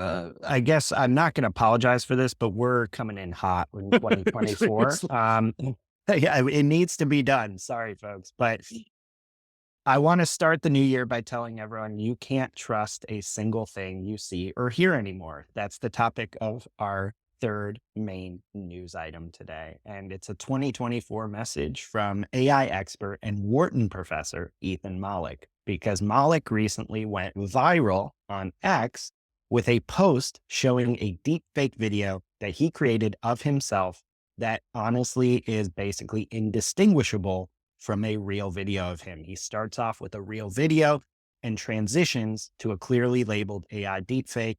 I guess I'm not going to apologize for this, but we're coming in hot in 2024. Seriously. Yeah, it needs to be done. Sorry, folks. But I want to start the new year by telling everyone you can't trust a single thing you see or hear anymore. That's the topic of our third main news item today. And it's a 2024 message from AI expert and Wharton professor Ethan Mollick, because Mollick recently went viral on X with a post showing a deepfake video that he created of himself that honestly is basically indistinguishable from a real video of him. He starts off with a real video and transitions to a clearly labeled AI deepfake,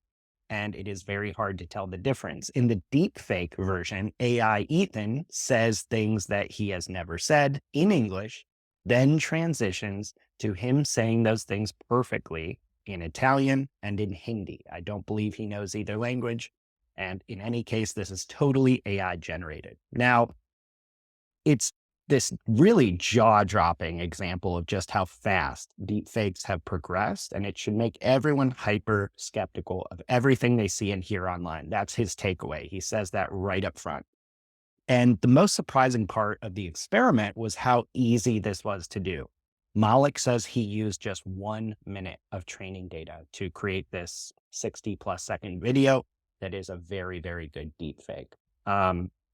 and it is very hard to tell the difference. In the deepfake version, AI Ethan says things that he has never said in English, then transitions to him saying those things perfectly in Italian and in Hindi. I don't believe he knows either language. And in any case, this is totally AI generated. Now, it's this really jaw-dropping example of just how fast deepfakes have progressed, and it should make everyone hyper skeptical of everything they see and hear online. That's his takeaway. He says that right up front. And the most surprising part of the experiment was how easy this was to do. Malik says he used just 1 minute of training data to create this 60-plus-second video that is a very, very good deepfake.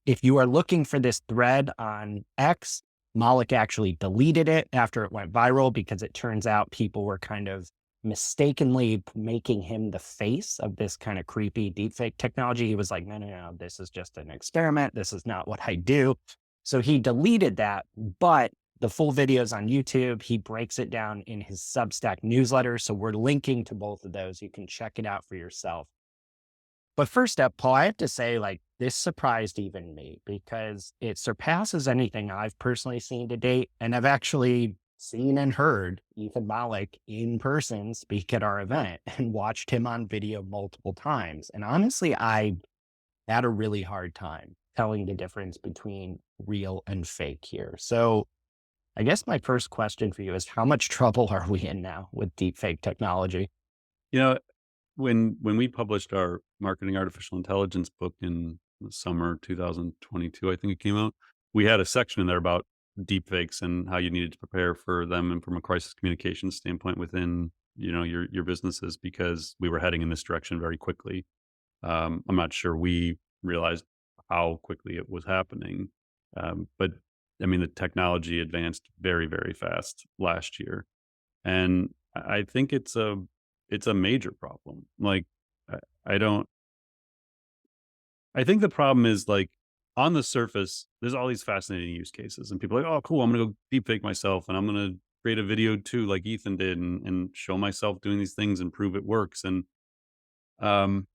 If you are looking for this thread on X, Malik actually deleted it after it went viral because it turns out people were kind of mistakenly making him the face of this kind of creepy deepfake technology. He was like, no, no, no, this is just an experiment. This is not what I do. So he deleted that, but the full video is on YouTube. He breaks it down in his Substack newsletter. So we're linking to both of those. You can check it out for yourself. But first up, Paul, I have to say, like, this surprised even me because it surpasses anything I've personally seen to date. And I've actually seen and heard Ethan Mollick in person speak at our event and watched him on video multiple times. And honestly, I had a really hard time telling the difference between real and fake here. So I guess my first question for you is, how much trouble are we in now with deepfake technology? You know, when we published our marketing artificial intelligence book in the summer 2022, I think it came out, we had a section in there about deepfakes and how you needed to prepare for them and from a crisis communication standpoint within, your businesses, because we were heading in this direction very quickly. I'm not sure we realized how quickly it was happening. But I mean, the technology advanced very, very fast last year. And I think it's a major problem. Like, I, I don't, I think the problem is, like, on the surface, there's all these fascinating use cases and people are like, oh, cool. I'm going to go deepfake myself and I'm going to create a video too, like Ethan did, and show myself doing these things and prove it works. And, um,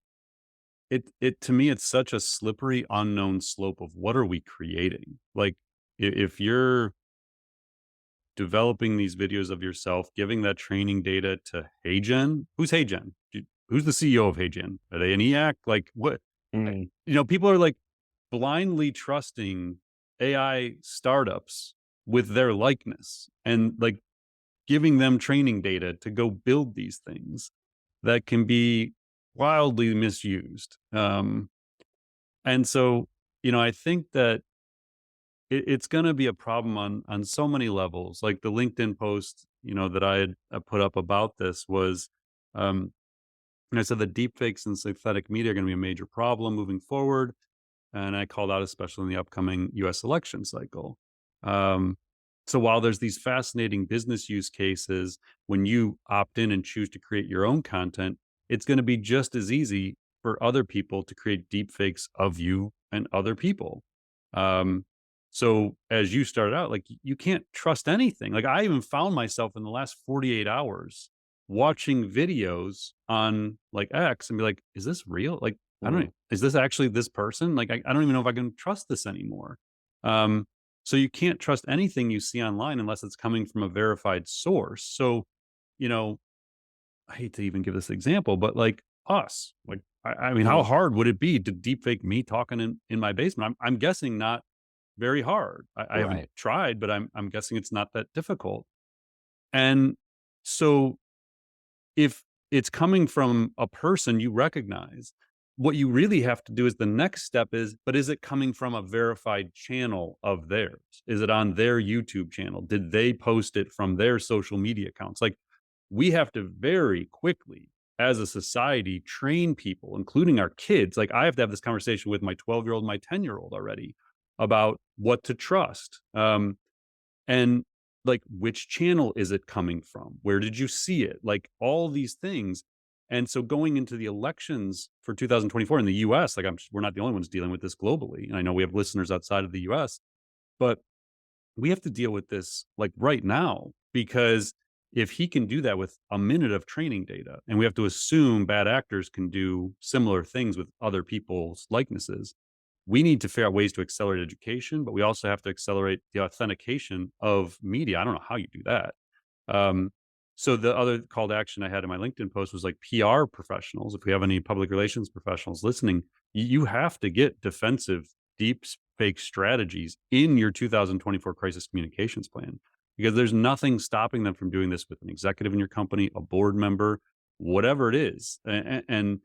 to me, it's such a slippery, unknown slope of what are we creating? Like, if you're developing these videos of yourself, giving that training data to HeyGen. Who's HeyGen? Who's the CEO of HeyGen? Are they an EAC? Like, what? Mm, People are like blindly trusting AI startups with their likeness and like giving them training data to go build these things that can be wildly misused. And so, I think that it's going to be a problem on so many levels. Like the LinkedIn post, that I had put up about this was, and I said that deepfakes and synthetic media are going to be a major problem moving forward, and I called out especially in the upcoming U.S. election cycle. Um, so while there's these fascinating business use cases, when you opt in and choose to create your own content, it's going to be just as easy for other people to create deepfakes of you and other people. Um, so as you started out, like, you can't trust anything. Like, I even found myself in the last 48 hours watching videos on like X and be like, is this real? Like, I don't mm. know, is this actually this person? Like, I don't even know if I can trust this anymore. Um, so you can't trust anything you see online unless it's coming from a verified source. So, you know, I hate to even give this example, but like us, like, I mean, how Mm, hard would it be to deepfake me talking in my basement? I'm guessing not very hard. I haven't right. tried, but I'm guessing it's not that difficult. And so if it's coming from a person you recognize. What you really have to do is the next step is, but is it coming from a verified channel of theirs? Is it on their YouTube channel? Did they post it from their social media accounts? Like, we have to very quickly, as a society, train people, including our kids. Like, I have to have this conversation with my 12-year-old, my 10-year-old already about what to trust. And like, which channel is it coming from? Where did you see it? Like, all these things. And so going into the elections for 2024 in the US, like, we're not the only ones dealing with this globally. And I know we have listeners outside of the US, but we have to deal with this like right now, because if he can do that with a minute of training data, and we have to assume bad actors can do similar things with other people's likenesses, we need to figure out ways to accelerate education, but we also have to accelerate the authentication of media. I don't know how you do that. Um, so the other call to action I had in my LinkedIn post was like PR professionals. If we have any public relations professionals listening, you have to get defensive deep fake strategies in your 2024 crisis communications plan, because there's nothing stopping them from doing this with an executive in your company, a board member, whatever it is, and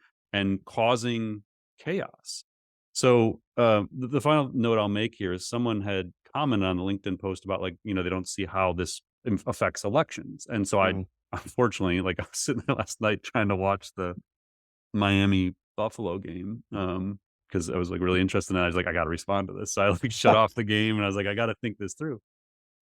causing chaos. So the final note I'll make here is someone had commented on the LinkedIn post about, like, they don't see how this affects elections. And so I, Mm. unfortunately, like, I was sitting there last night trying to watch the Miami Buffalo game, because I was like really interested in it. I was like, I got to respond to this. So I like shut off the game and I was like, I got to think this through.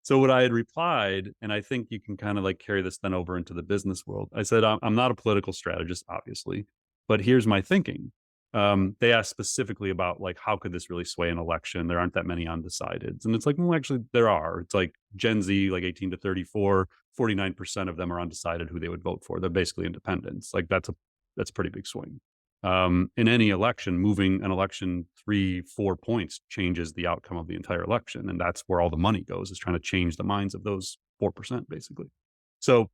So what I had replied, and I think you can kind of like carry this then over into the business world. I said, I'm not a political strategist, obviously, but here's my thinking. They asked specifically about, like, how could this really sway an election? There aren't that many undecideds. And it's like, well, actually there are. It's like Gen Z, like 18 to 34, 49% of them are undecided who they would vote for. They're basically independents. Like, that's a pretty big swing. In any election, moving an election 3-4 points changes the outcome of the entire election. And that's where all the money goes, is trying to change the minds of those 4%, basically. So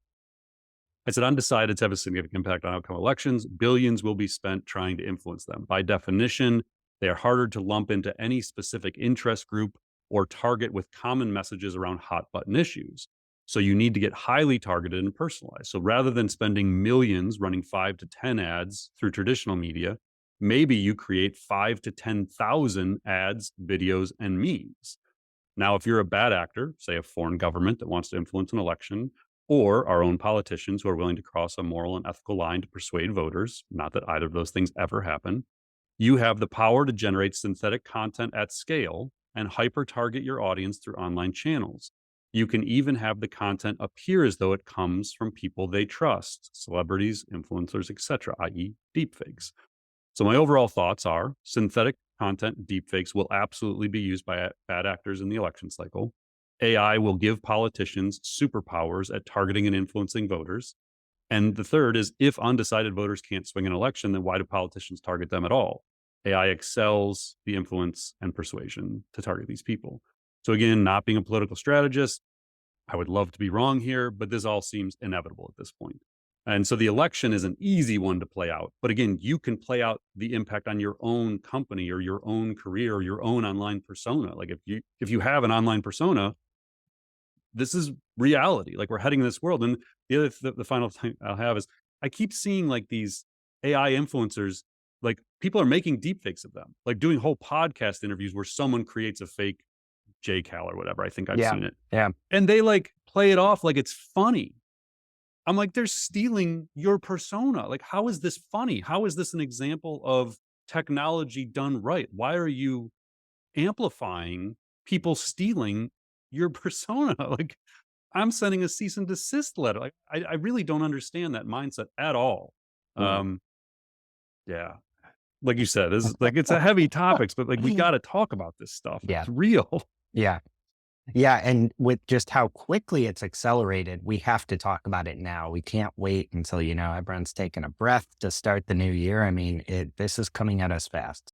I said, undecideds have a significant impact on outcome elections. Billions will be spent trying to influence them. By definition, they are harder to lump into any specific interest group or target with common messages around hot button issues. So you need to get highly targeted and personalized. So rather than spending millions running 5 to 10 ads through traditional media, maybe you create 5 to 10,000 ads, videos, and memes. Now, if you're a bad actor, say a foreign government that wants to influence an election, or our own politicians who are willing to cross a moral and ethical line to persuade voters, not that either of those things ever happen, you have the power to generate synthetic content at scale and hyper target your audience through online channels. You can even have the content appear as though it comes from people they trust, celebrities, influencers, etc., i.e., deepfakes. So my overall thoughts are synthetic content deepfakes will absolutely be used by bad actors in the election cycle. AI will give politicians superpowers at targeting and influencing voters. And the third is, if undecided voters can't swing an election, then why do politicians target them at all? AI excels the influence and persuasion to target these people. So again, not being a political strategist, I would love to be wrong here, but this all seems inevitable at this point. And so the election is an easy one to play out. But again, you can play out the impact on your own company or your own career or your own online persona. Like, if you have an online persona, this is reality. Like, we're heading in this world. And the final thing I'll have is, I keep seeing like these AI influencers, like people are making deep fakes of them, like doing whole podcast interviews where someone creates a fake JCal or whatever. I think I've Yeah. seen it. Yeah. And they like play it off like it's funny. I'm like, they're stealing your persona. Like, how is this funny? How is this an example of technology done right? Why are you amplifying people stealing your persona? Like, I'm sending a cease and desist letter. Like, I really don't understand that mindset at all. Mm. Um, yeah. Like you said, this is like, it's a heavy topics, but like, we got to talk about this stuff. Yeah. It's real. Yeah. Yeah. And with just how quickly it's accelerated, we have to talk about it now. We can't wait until, everyone's taking a breath to start the new year. I mean, this is coming at us fast.